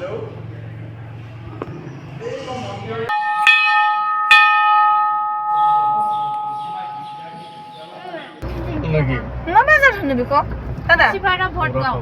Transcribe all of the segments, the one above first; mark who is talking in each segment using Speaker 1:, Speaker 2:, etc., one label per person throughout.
Speaker 1: मा बाजार होनो बेखौ दादा
Speaker 2: खासिपारा भटगाव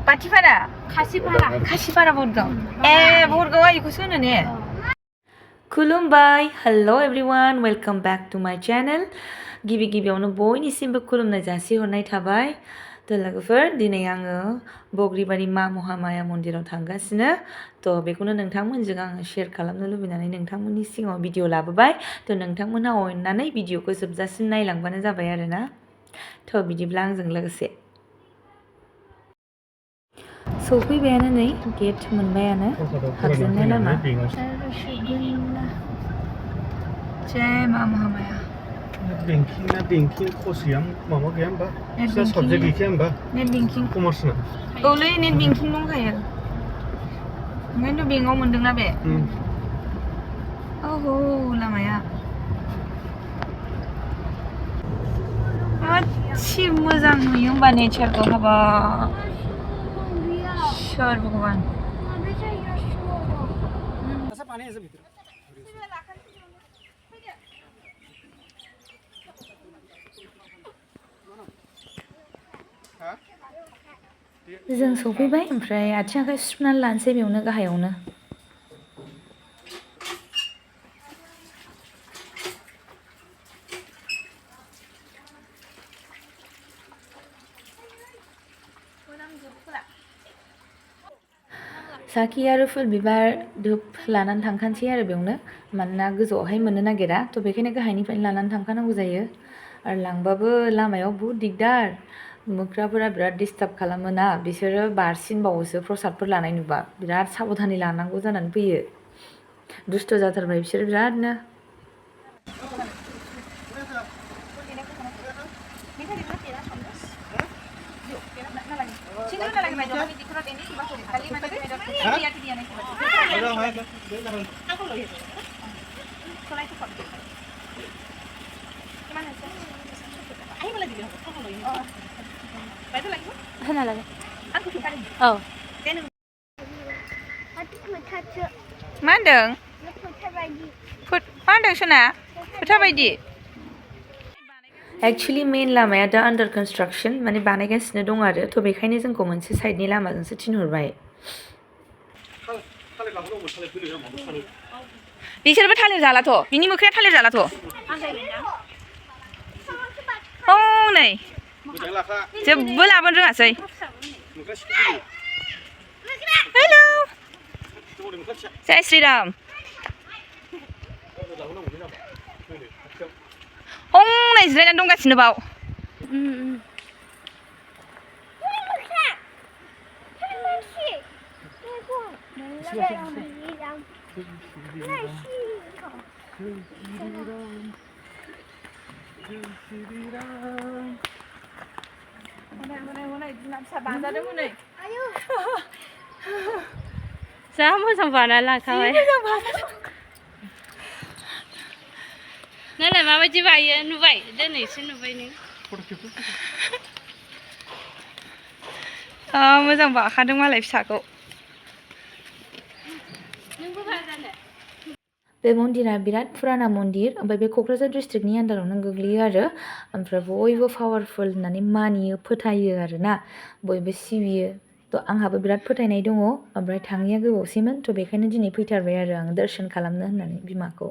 Speaker 1: पाथिपारा
Speaker 2: खासिपारा
Speaker 1: भटगाव भटगावा इखौसो होनो ने खुलुमबाय hello everyone welcome back to my channel गिबि गिबियावनो बयनिसिमबो खुलुमनाय जासिहरनाय थाबाय थ' लोगोफोर दिनै आङो बग्रिबारि मा महामाया मन्दिराव थांगासिनो थ' बेखौनो नोंथांमोनजों आङो शेयार खालामनो लुबैनानै नोंथांमोननि सिगाङाव भिडिअ लाबोबाय थ' नोंथांमोनहा अननानै भिडिअखौ जोबजासिम नायलांबानो जाबाय आरोना थ' बिदिब्ला आंजों लोगोसे सफैबायानो नै गेट मोनबायानो हाबजेननाय लामा जय मा महामाया
Speaker 3: बेंकिं खसिया माबा गैया होमबा साबजेक्ट गैखाया होमबा
Speaker 1: नेट बेंकिं
Speaker 3: कमार्सना
Speaker 1: औलै नेट बेंकिं दंखायो ओंखायनोथ' बेंकआव मोनदोंना बे ओहो लामाया मासि मोजां नुयो होमबा नेचारखौ हाबा सोर भगवान जों सफैबाय ओमफ्राय आथिं आखाइ सुनानै लानोसै बेयावनो गाहायावनो साखि आरो फुल बिबार धुप लानानै थांखानोसै आरो बेयावनो मानोना गोजौआवहाय मोननो नागिरा थ' बेखायनो गाहायनिफ्रायनो लानानै थांखानांगौ जायो आरो लांबाबो लामायाव बहुद दिगदार मोख्राफोरा बिराद डिस्टार्ब खालामो ना बिसोरो बारसिनबावोसो प्रसादफोर लानाय नुबा बिराद साबधानै लानांगौ जानानै फैयो दुस्थ' जाथारबाय बिसोर बिरादनो मा होनदों सना फोथा बायदि एक्चुअली मेन लामाया दा आन्डार कनस्ट्राक्सन माने बानायगासिनो दं आरो थ' बेखायनो जोंखौ मोनसे साइडनि लामाजोंसो थिनहरबाय बिसोरबो थालिर जालाथ' बिनि मोख्राया थालिर जालाथ' औ नै जेबो लाबोनो रोङासै हेलौ जय श्रीराम हनै जिरायनानै दंगासिनो बाव
Speaker 2: जा मोजां बाना लाखाबाय नालाय माबायदि बायो नुबाय दिनैसो नुबाय नों
Speaker 1: मोजां बाखादों मालाय फिसाखौ बे मन्दिरा बिराद फुराना मन्दिर ओमफ्राय बे क'क्राझार डिस्ट्रिक्टनि आन्दारावनो गोग्लैयो आरो ओमफ्राय बयबो पावारफुल होननानै मानियो फोथायो आरोना बयबो सिबियो थ' आंहाबो बिराद फोथायनाय दङ ओमफ्राय थाङैया गोबावसैमोन थ' बेखायनो दिनै फैथारबाय आरो आं दर्शन खालामनो होननानै बिमाखौ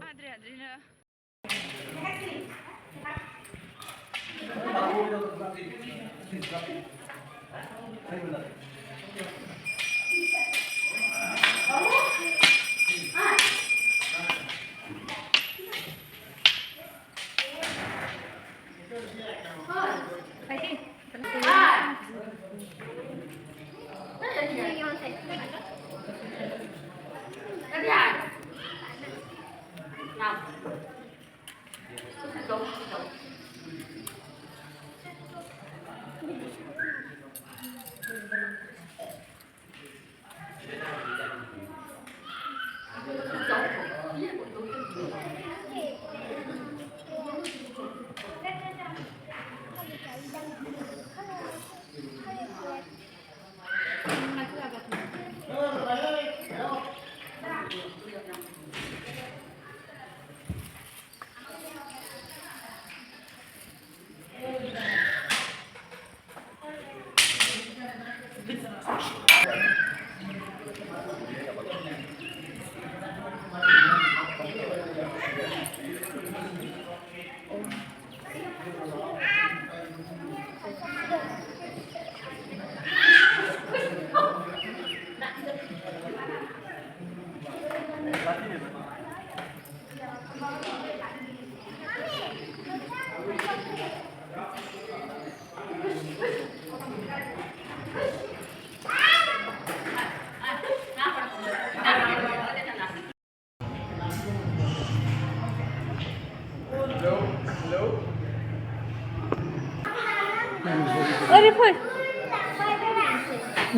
Speaker 2: ओरै फै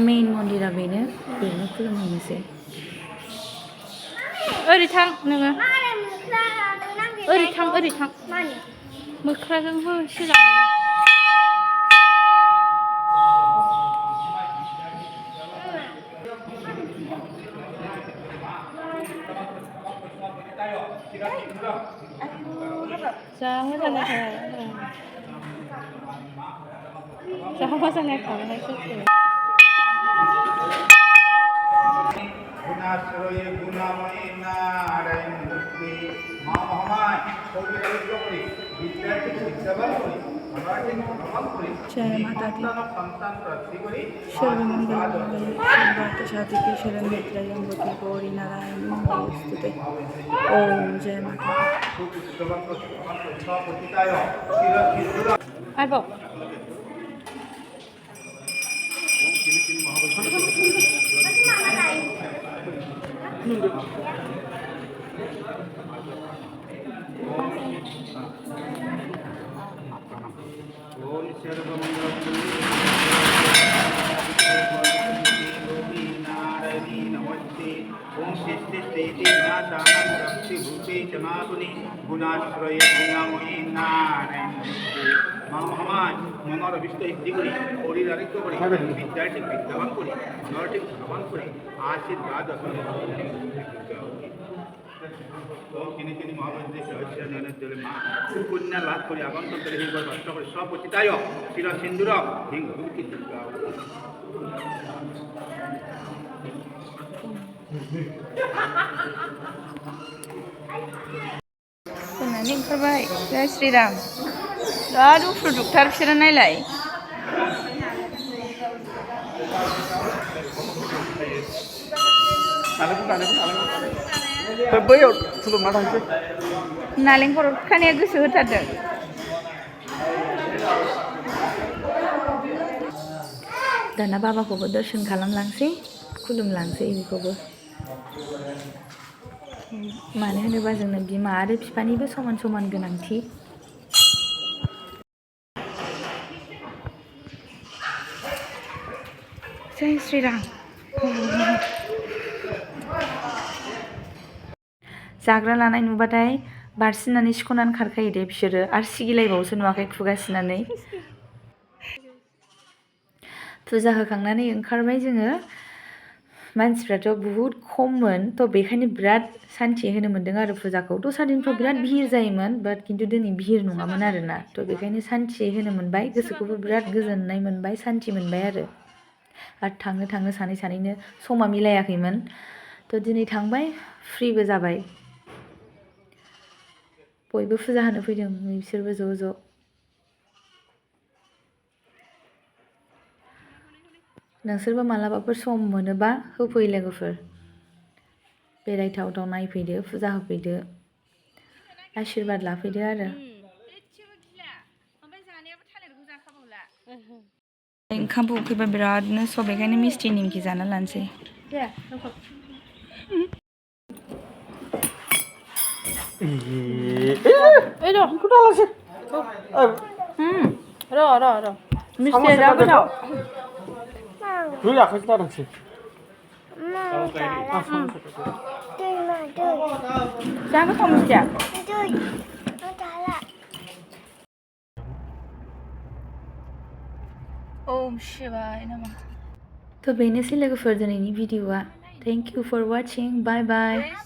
Speaker 1: मेइन मन्दिरा बेनो बेयावनो खुलुमहैनोसै
Speaker 2: ओरै थां नोङो ओरै थां मोख्राजों होसिगोन जा मोजां नायखाबाय सैथो
Speaker 3: গুণাশ্রয়ে গুণাময়ী নারায়ণ মূর্তি মা মহামায় সৌরিরাদিত্য করি বিদ্যার্থী শিক্ষাবান করি সমাজের ভ্রমণ করি সন্তান প্রাপ্তি করি
Speaker 1: सर्वमंगलमांगल्ये शरण्ये त्र्यंबके गौरी नारायणी नमोस्तुते ओम जय माता
Speaker 2: आइब
Speaker 3: গুণাশ্রয়ে গুণাময়ী নারায়ণ মা মহামায় মনের অভিষ্ট সিদ্ধি করি শরীর আরোগ্য করি বিদ্যার্থী বিদ্যাবান করি নরটিক ভ্রমণ করি আশীর্বাদ কিনি কিনি মহাবন্ধে সহস্য নয়নের জলে মা কন্যা লাভ করি আগন্তক করে হিঙ্গর নষ্ট করে স্বপতিতায় শির সিন্দুর হিঙ্গ
Speaker 1: फैनानै ओंखारबाय जय श्रीराम बिराद उफ्रुदुकथार बिसोरो नायलाय
Speaker 3: बैयाव खुलुमना थांसै
Speaker 1: नालेंखर खानाया गोसो होथारदों दाना बाबाखौबो दर्शन खालामलांसै खुलुमलांसै बेखौबो मानो होनोबा जोंनो बिमा आरो बिफानिबो समान समान गोनांथि जय श्रीराम जाग्रा लानाय नुबाथाय बारसिननानै सिख'नानै खारखायो दे बिसोरो आरो सिगिलायबावसो नुवाखै खुगा सिनानै फुजा होखांनानै ओंखारबाय जोङो मानसिफ्राथ' बुहुत खममोन थ' बेखायनो बिराद सान्थि होनो मोन्दों आरो फुजाखौ दस्रा दिनफ्राव बिराद भिर जायोमोन बाट खिन्थु दिनै भिर नङामोन आरोना थ' बेखायनो सान्थि होनो मोनबाय गोसोखौबो बिराद गोजोननाय मोनबाय सान्थि मोनबाय आरो थांनो सानैनो समा मिलायाखैमोन थ' दिनै थांबाय फ्रिबो जाबाय बयबो फुजा होनो फैदों बिसोरबो ज' ज' नोंसोरबो मालाबाफोर सम मोनोबा होफै लोगोफोर बेरायथाव नायफैदो फुजा होफैदो आशीर्बाद लाफैदो आरो ओंखामबो उखैबा बिरादनो स' बेखायनो मिस्टि निमखि जाना लानोसै
Speaker 2: र' मिस्टिया जा गोथाव
Speaker 3: दै आखाइसो दादांसै
Speaker 2: जा गोथाव मिस्टिया ओम शिवाय नमः
Speaker 1: थ' बेनोसै लोगोफोर दिनैनि भिडिअ'आ thank you for watching bye bye